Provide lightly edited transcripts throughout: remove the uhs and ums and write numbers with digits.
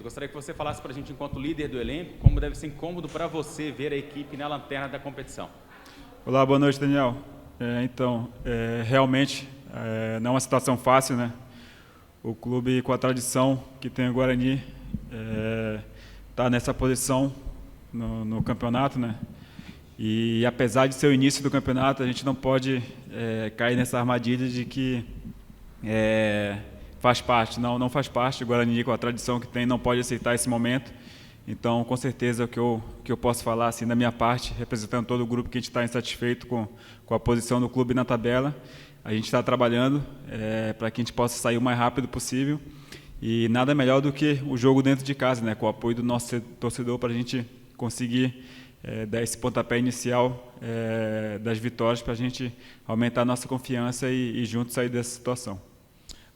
Eu gostaria que você falasse para a gente, enquanto líder do elenco, como deve ser incômodo para você ver a equipe na lanterna da competição. Olá, boa noite, Daniel. Realmente não é uma situação fácil, né? O clube com a tradição que tem o Guarani está nessa posição no campeonato, né? E apesar de ser o início do campeonato, a gente não pode cair nessa armadilha de que faz parte. Não faz parte. O Guarani, com a tradição que tem, não pode aceitar esse momento. Então, com certeza, o que eu posso falar, assim, da minha parte, representando todo o grupo que a gente está insatisfeito com a posição do clube na tabela, a gente está trabalhando para que a gente possa sair o mais rápido possível. E nada melhor do que o jogo dentro de casa, né, com o apoio do nosso torcedor, para a gente conseguir dar esse pontapé inicial das vitórias, para a gente aumentar a nossa confiança e juntos sair dessa situação.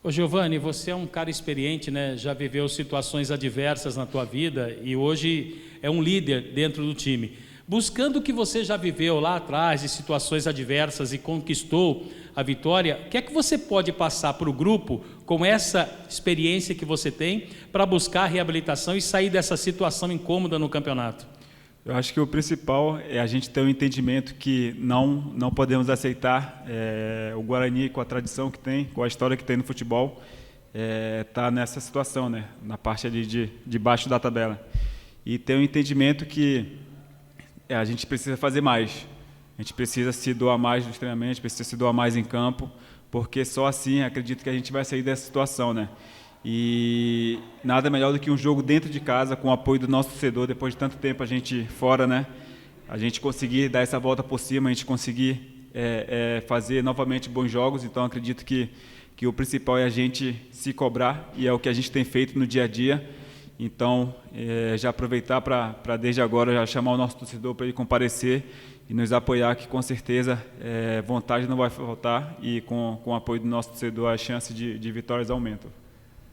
Ô Giovani, você é um cara experiente, né? Já viveu situações adversas na tua vida e hoje é um líder dentro do time. Buscando o que você já viveu lá atrás, de situações adversas e conquistou a vitória, o que é que você pode passar para o grupo com essa experiência que você tem para buscar a reabilitação e sair dessa situação incômoda no campeonato? Eu acho que o principal é a gente ter um entendimento que não podemos aceitar o Guarani, com a tradição que tem, com a história que tem no futebol, tá nessa situação, né, na parte ali de baixo da tabela. E ter um entendimento que a gente precisa fazer mais. A gente precisa se doar mais nos treinamentos, precisa se doar mais em campo, porque só assim acredito que a gente vai sair dessa situação, né? E nada melhor do que um jogo dentro de casa, com o apoio do nosso torcedor, depois de tanto tempo a gente fora, né? A gente conseguir dar essa volta por cima, a gente conseguir fazer novamente bons jogos. Então acredito que o principal é a gente se cobrar, e é o que a gente tem feito no dia a dia. Então já aproveitar para desde agora já chamar o nosso torcedor para ele comparecer e nos apoiar, que com certeza vontade não vai faltar, e com o apoio do nosso torcedor as chances de vitórias aumentam.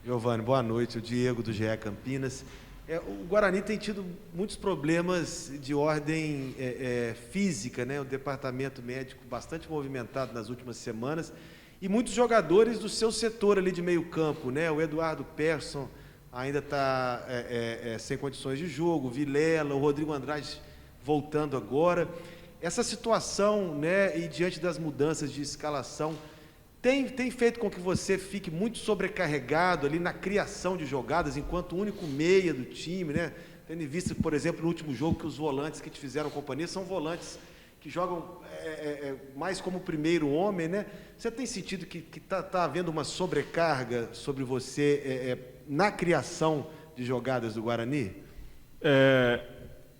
Giovani, boa noite. O Diego, do GE Campinas. O Guarani tem tido muitos problemas de ordem física, né? O departamento médico bastante movimentado nas últimas semanas, e muitos jogadores do seu setor ali de meio campo, né? O Eduardo Persson ainda está sem condições de jogo, o Vilela, o Rodrigo Andrade voltando agora. Essa situação, né, e diante das mudanças de escalação, tem feito com que você fique muito sobrecarregado ali na criação de jogadas, enquanto único meia do time, né? Tendo em vista, por exemplo, no último jogo, que os volantes que te fizeram companhia são volantes que jogam mais como primeiro homem, né? Você tem sentido que tá havendo uma sobrecarga sobre você na criação de jogadas do Guarani?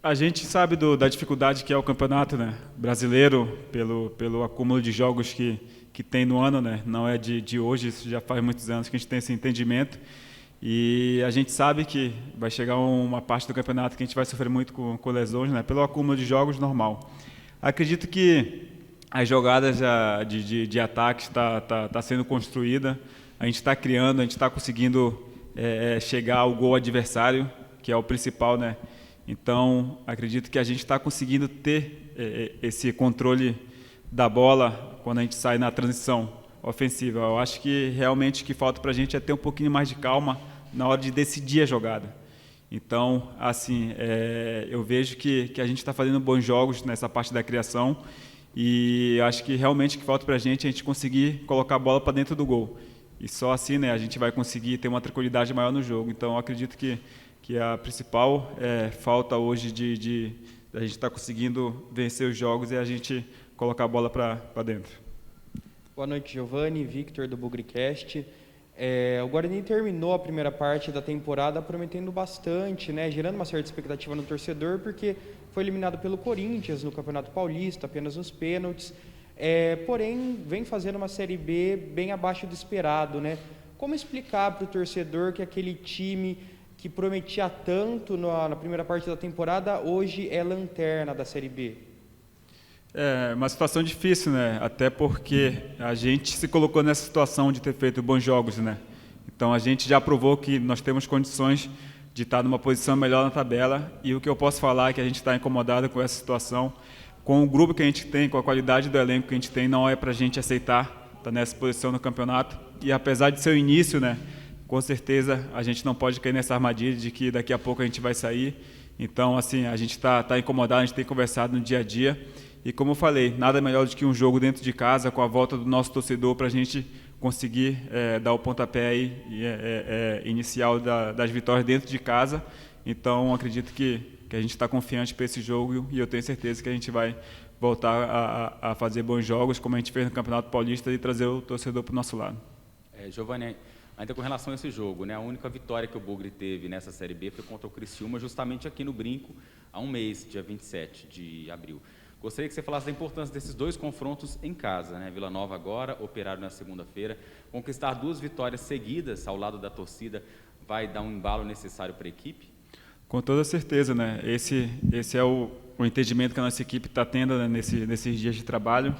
A gente sabe da dificuldade que é o campeonato, né, brasileiro, pelo acúmulo de jogos que tem no ano, né? Não é de hoje, isso já faz muitos anos que a gente tem esse entendimento, e a gente sabe que vai chegar uma parte do campeonato que a gente vai sofrer muito com lesões, né? Pelo acúmulo de jogos normal. Acredito que as jogadas de ataque está sendo construída, a gente está criando, a gente está conseguindo chegar ao gol adversário, que é o principal, né? Então, acredito que a gente está conseguindo ter esse controle da bola quando a gente sai na transição ofensiva. Eu acho que realmente o que falta para a gente é ter um pouquinho mais de calma na hora de decidir a jogada. Então, assim, eu vejo que a gente está fazendo bons jogos nessa parte da criação, e acho que realmente o que falta para a gente conseguir colocar a bola para dentro do gol. E só assim, né, a gente vai conseguir ter uma tranquilidade maior no jogo. Então, eu acredito que a principal falta hoje de a gente estar conseguindo vencer os jogos é a gente colocar a bola para dentro. Boa noite, Giovani, Victor do Bugricast. O Guarani terminou a primeira parte da temporada prometendo bastante, né, gerando uma certa expectativa no torcedor, porque foi eliminado pelo Corinthians no Campeonato Paulista, apenas nos pênaltis. Porém, vem fazendo uma Série B bem abaixo do esperado, né? Como explicar para o torcedor que aquele time que prometia tanto na primeira parte da temporada hoje é lanterna da Série B? É uma situação difícil, né? Até porque a gente se colocou nessa situação de ter feito bons jogos, né? Então a gente já provou que nós temos condições de estar numa posição melhor na tabela, e o que eu posso falar é que a gente está incomodado com essa situação, com o grupo que a gente tem, com a qualidade do elenco que a gente tem, não é para a gente aceitar estar nessa posição no campeonato. E apesar de ser o início, né, com certeza a gente não pode cair nessa armadilha de que daqui a pouco a gente vai sair. Então, assim, a gente está incomodado, a gente tem conversado no dia a dia. E como eu falei, nada melhor do que um jogo dentro de casa, com a volta do nosso torcedor, para a gente conseguir dar o pontapé aí, inicial das vitórias dentro de casa. Então, acredito que a gente está confiante para esse jogo e eu tenho certeza que a gente vai voltar a fazer bons jogos, como a gente fez no Campeonato Paulista, e trazer o torcedor para o nosso lado. Giovanni, ainda com relação a esse jogo, né, a única vitória que o Bugre teve nessa Série B foi contra o Criciúma, justamente aqui no Brinco, há um mês, dia 27 de abril. Gostaria que você falasse da importância desses 2 confrontos em casa, né? Vila Nova agora, Operário na segunda-feira. Conquistar 2 vitórias seguidas ao lado da torcida vai dar um embalo necessário para a equipe? Com toda certeza, né? Esse é o entendimento que a nossa equipe está tendo, né, nesses dias de trabalho.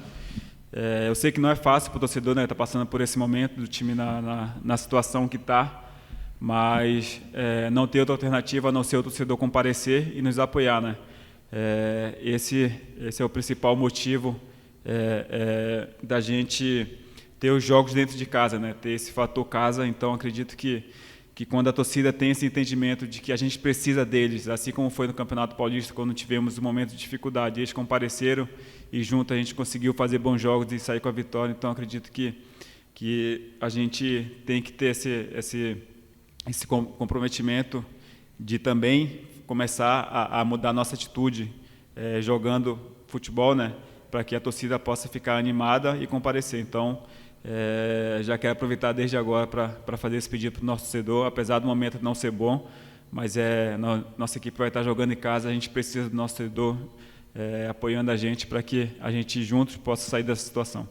Eu sei que não é fácil para o torcedor, né, tá passando por esse momento do time na situação que está, mas não ter outra alternativa a não ser o torcedor comparecer e nos apoiar, né? Esse é o principal motivo da gente ter os jogos dentro de casa, né? Ter esse fator casa. Então acredito que quando a torcida tem esse entendimento de que a gente precisa deles, assim como foi no Campeonato Paulista, quando tivemos um momento de dificuldade, eles compareceram e junto a gente conseguiu fazer bons jogos e sair com a vitória. Então acredito que a gente tem que ter esse comprometimento de também começar a mudar nossa atitude jogando futebol, né, para que a torcida possa ficar animada e comparecer. Então, já quero aproveitar desde agora para fazer esse pedido para o nosso torcedor, apesar do momento não ser bom, mas nossa equipe vai estar jogando em casa, a gente precisa do nosso torcedor apoiando a gente para que a gente juntos possa sair dessa situação.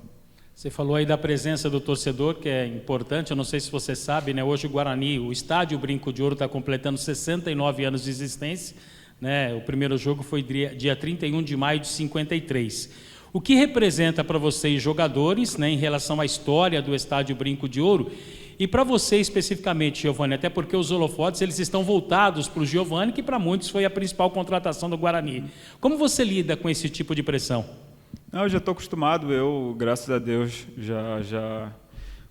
Você falou aí da presença do torcedor, que é importante, eu não sei se você sabe, né? Hoje o Guarani, o estádio Brinco de Ouro está completando 69 anos de existência, né? O primeiro jogo foi dia 31 de maio de 53. O que representa para vocês, jogadores, né, em relação à história do estádio Brinco de Ouro? E para você especificamente, Giovanni, até porque os holofotes eles estão voltados para o Giovanni, que para muitos foi a principal contratação do Guarani. Como você lida com esse tipo de pressão? Eu já estou acostumado, graças a Deus, já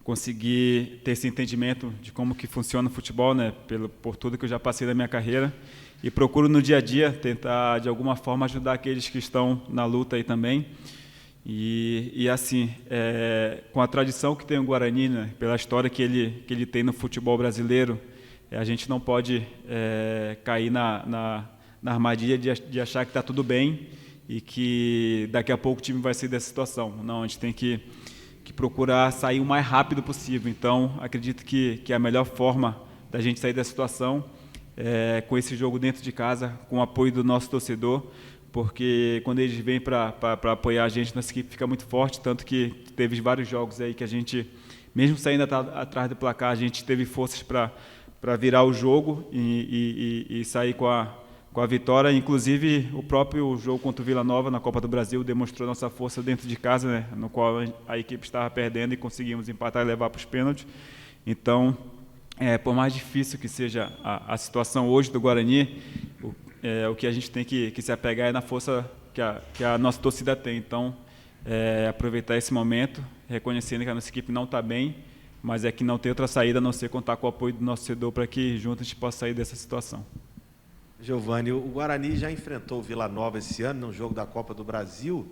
consegui ter esse entendimento de como que funciona o futebol, né, por tudo que eu já passei da minha carreira, e procuro no dia a dia tentar, de alguma forma, ajudar aqueles que estão na luta aí também. E assim, com a tradição que tem o Guarani, né, pela história que ele tem no futebol brasileiro, a gente não pode cair na armadilha de achar que está tudo bem e que daqui a pouco o time vai sair dessa situação. Não, a gente tem que procurar sair o mais rápido possível. Então, acredito que a melhor forma da gente sair dessa situação é com esse jogo dentro de casa, com o apoio do nosso torcedor, porque quando eles vêm para apoiar a gente, nossa equipe fica muito forte, tanto que teve vários jogos aí que a gente, mesmo saindo atrás do placar, a gente teve forças para virar o jogo e sair com a vitória. Inclusive, o próprio jogo contra o Vila Nova na Copa do Brasil demonstrou nossa força dentro de casa, né, no qual a equipe estava perdendo e conseguimos empatar e levar para os pênaltis. Então, por mais difícil que seja a situação hoje do Guarani, o que a gente tem que se apegar é na força que a nossa torcida tem. Então, aproveitar esse momento, reconhecendo que a nossa equipe não está bem, mas que não tem outra saída a não ser contar com o apoio do nosso torcedor para que juntos a gente possa sair dessa situação. Giovanni, o Guarani já enfrentou o Vila Nova esse ano, no jogo da Copa do Brasil,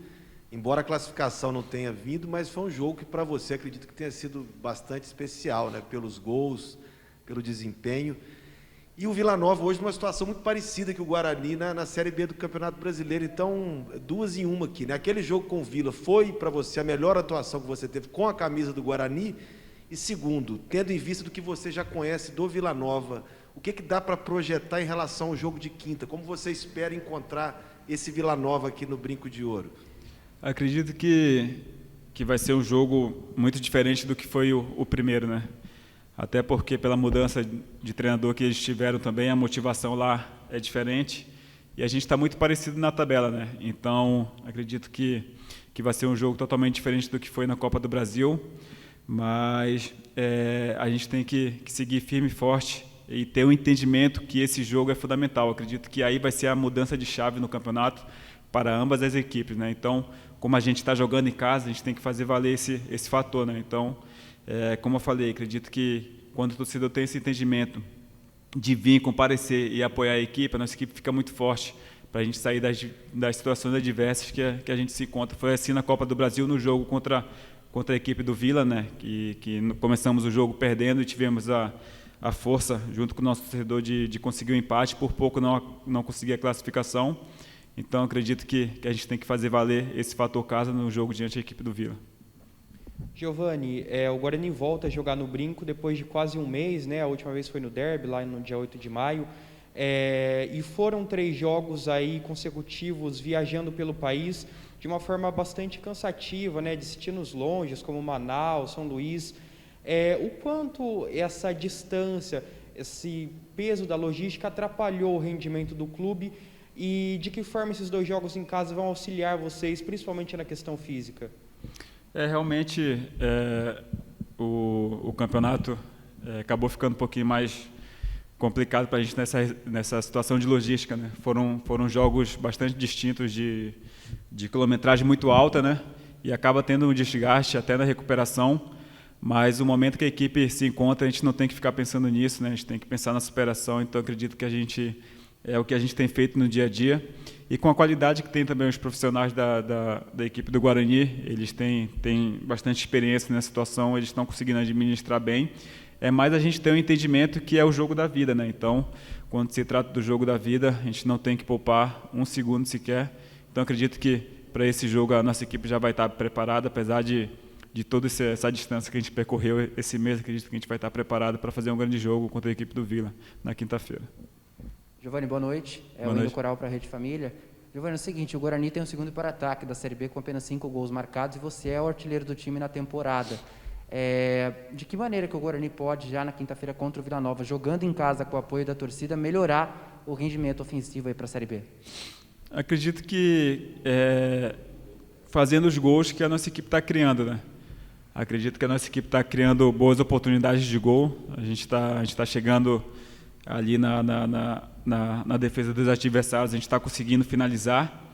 embora a classificação não tenha vindo, mas foi um jogo que para você acredito que tenha sido bastante especial, né? Pelos gols, pelo desempenho. E o Vila Nova hoje numa situação muito parecida que o Guarani na Série B do Campeonato Brasileiro. Então, 2 em 1 aqui, né? Aquele jogo com o Vila foi para você a melhor atuação que você teve com a camisa do Guarani? E segundo, tendo em vista do que você já conhece do Vila Nova, o que dá para projetar em relação ao jogo de quinta? Como você espera encontrar esse Vila Nova aqui no Brinco de Ouro? Acredito que vai ser um jogo muito diferente do que foi o primeiro, né? Até porque pela mudança de treinador que eles tiveram também, a motivação lá é diferente e a gente está muito parecido na tabela, né? Então, acredito que vai ser um jogo totalmente diferente do que foi na Copa do Brasil, mas a gente tem que seguir firme e forte e ter o entendimento que esse jogo é fundamental. Acredito que aí vai ser a mudança de chave no campeonato para ambas as equipes, né? Então, como a gente está jogando em casa, a gente tem que fazer valer esse fator, né? Então, como eu falei, acredito que quando o torcedor tem esse entendimento de vir, comparecer e apoiar a nossa equipe fica muito forte para a gente sair das situações adversas que a gente se encontra. Foi assim na Copa do Brasil, no jogo contra a equipe do Vila, né? Que começamos o jogo perdendo e tivemos a força, junto com o nosso torcedor, de conseguir o empate, por pouco não conseguir a classificação. Então, acredito que a gente tem que fazer valer esse fator casa no jogo diante da equipe do Vila. Giovani, o Guarani volta a jogar no Brinco depois de quase um mês, né? A última vez foi no Derby, lá no dia 8 de maio. E foram 3 jogos aí consecutivos viajando pelo país de uma forma bastante cansativa, né? Destinos longes como Manaus, São Luís. O quanto essa distância, esse peso da logística atrapalhou o rendimento do clube e de que forma esses 2 jogos em casa vão auxiliar vocês, principalmente na questão física? Realmente, o campeonato acabou ficando um pouquinho mais complicado para a gente nessa situação de logística, né? Foram jogos bastante distintos de quilometragem muito alta, né? E acaba tendo um desgaste até na recuperação, mas o momento que a equipe se encontra, a gente não tem que ficar pensando nisso, né? A gente tem que pensar na superação, então acredito que o que a gente tem feito no dia a dia. E com a qualidade que tem também os profissionais da equipe do Guarani, eles têm bastante experiência nessa situação, eles estão conseguindo administrar bem. Mas a gente tem um entendimento que é o jogo da vida, né? Então, quando se trata do jogo da vida, a gente não tem que poupar um segundo sequer. Então, acredito que para esse jogo a nossa equipe já vai estar preparada, apesar de toda essa distância que a gente percorreu esse mês, acredito que a gente vai estar preparado para fazer um grande jogo contra a equipe do Vila na quinta-feira. Giovani, boa noite. O Hino Coral para a Rede Família. Giovani, é o seguinte, o Guarani tem o segundo para-ataque da Série B com apenas 5 gols marcados e você é o artilheiro do time na temporada. De que maneira que o Guarani pode, já na quinta-feira contra o Vila Nova, jogando em casa com o apoio da torcida, melhorar o rendimento ofensivo para a Série B? Acredito que fazendo os gols que a nossa equipe está criando, né? Acredito que a nossa equipe está criando boas oportunidades de gol. A gente está chegando ali na defesa dos adversários, a gente está conseguindo finalizar.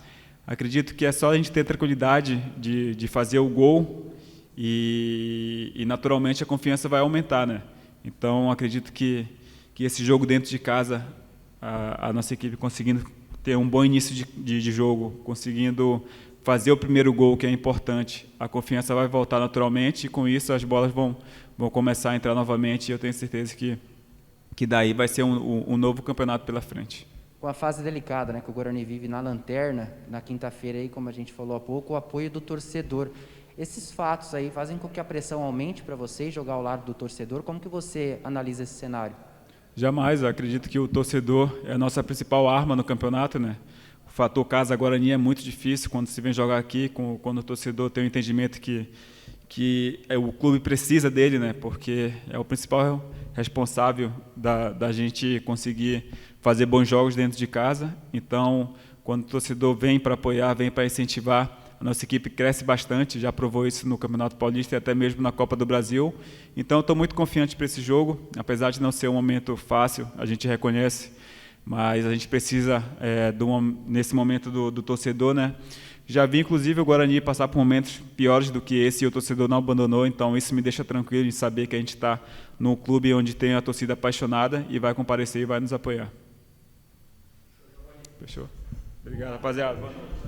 Acredito que é só a gente ter tranquilidade de fazer o gol e naturalmente a confiança vai aumentar, né? Então acredito que esse jogo dentro de casa, a nossa equipe conseguindo ter um bom início de jogo, conseguindo fazer o primeiro gol, que é importante, a confiança vai voltar naturalmente e com isso as bolas vão começar a entrar novamente e eu tenho certeza que daí vai ser um novo campeonato pela frente. Com a fase delicada, né, que o Guarani vive na lanterna, na quinta-feira, aí, como a gente falou há pouco, o apoio do torcedor. Esses fatos aí fazem com que a pressão aumente para vocês jogar ao lado do torcedor? Como que você analisa esse cenário? Jamais, eu acredito que o torcedor é a nossa principal arma no campeonato, né? O fator casa Guarani é muito difícil quando se vem jogar aqui, quando o torcedor tem o entendimento que o clube precisa dele, né? Porque é o principal responsável da gente conseguir fazer bons jogos dentro de casa. Então, quando o torcedor vem para apoiar, vem para incentivar, a nossa equipe cresce bastante, já provou isso no Campeonato Paulista e até mesmo na Copa do Brasil. Então, estou muito confiante para esse jogo, apesar de não ser um momento fácil, a gente reconhece, mas a gente precisa, nesse momento do torcedor, né? Já vi, inclusive, o Guarani passar por momentos piores do que esse e o torcedor não abandonou, então isso me deixa tranquilo em saber que a gente está num clube onde tem a torcida apaixonada e vai comparecer e vai nos apoiar. Fechou? Obrigado, rapaziada. Boa noite.